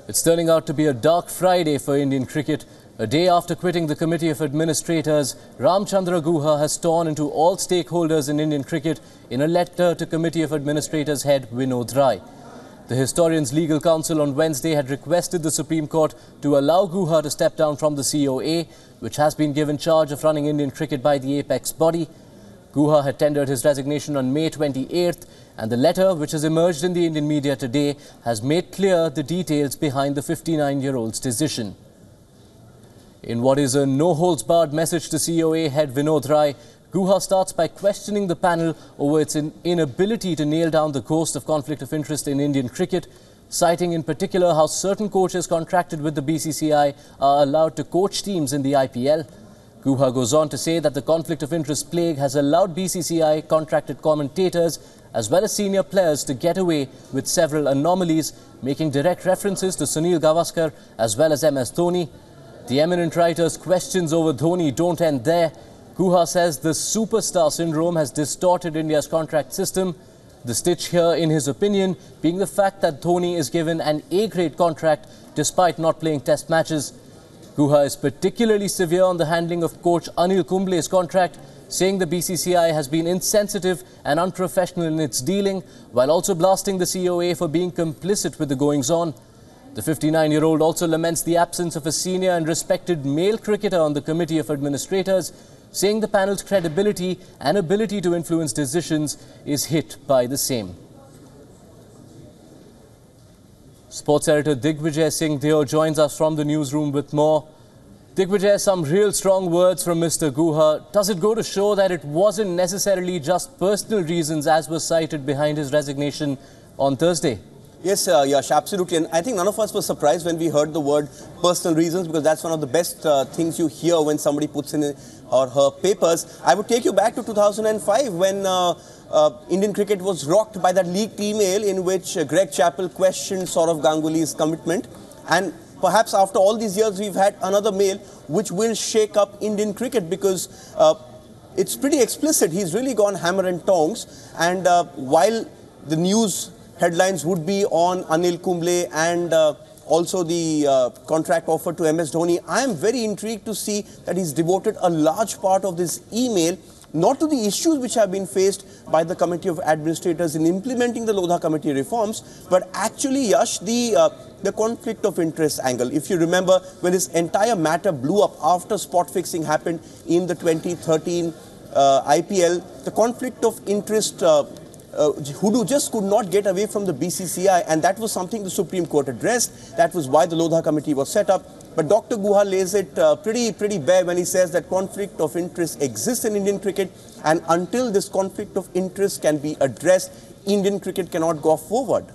It's turning out to be a dark Friday for Indian cricket. A day after quitting the Committee of Administrators, Ramchandra Guha has torn into all stakeholders in Indian cricket in a letter to Committee of Administrators head Vinod Rai. The historian's legal counsel on Wednesday had requested the Supreme Court to allow Guha to step down from the COA, which has been given charge of running Indian cricket by the apex body. Guha had tendered his resignation on May 28th, and the letter, which has emerged in the Indian media today, has made clear the details behind the 59-year-old's decision. In what is a no-holds-barred message to COA head Vinod Rai, Guha starts by questioning the panel over its inability to nail down the ghost of conflict of interest in Indian cricket, citing in particular how certain coaches contracted with the BCCI are allowed to coach teams in the IPL. Guha goes on to say that the conflict of interest plague has allowed BCCI contracted commentators as well as senior players to get away with several anomalies, making direct references to Sunil Gavaskar as well as MS Dhoni. The eminent writer's questions over Dhoni don't end there. Guha says the superstar syndrome has distorted India's contract system. The stitch here, in his opinion, being the fact that Dhoni is given an A-grade contract despite not playing test matches. Guha is particularly severe on the handling of coach Anil Kumble's contract, saying the BCCI has been insensitive and unprofessional in its dealing, while also blasting the COA for being complicit with the goings-on. The 59-year-old also laments the absence of a senior and respected male cricketer on the Committee of Administrators, saying the panel's credibility and ability to influence decisions is hit by the same. Sports editor Digvijay Singh Deo joins us from the newsroom with more. Digvijay, some real strong words from Mr. Guha. Does it go to show that it wasn't necessarily just personal reasons as was cited behind his resignation on Thursday? Yes, Yash, absolutely. And I think none of us were surprised when we heard the word personal reasons, because that's one of the best things you hear when somebody puts in or her papers. I would take you back to 2005 when Indian cricket was rocked by that leaked email in which Greg Chappell questioned Sourav Ganguly's commitment. And perhaps after all these years, we've had another mail which will shake up Indian cricket, because it's pretty explicit. He's really gone hammer and tongs. And while the news headlines would be on Anil Kumble and also the contract offer to MS Dhoni, I am very intrigued to see that he's devoted a large part of this email not to the issues which have been faced by the Committee of Administrators in implementing the Lodha Committee reforms, but actually, Yash, the conflict of interest angle. If you remember, when this entire matter blew up after spot fixing happened in the 2013 IPL, the conflict of interest Hoodoo just could not get away from the BCCI, and that was something the Supreme Court addressed. That was why the Lodha Committee was set up. But Dr. Guha lays it pretty bare when he says that conflict of interest exists in Indian cricket, and until this conflict of interest can be addressed, Indian cricket cannot go forward.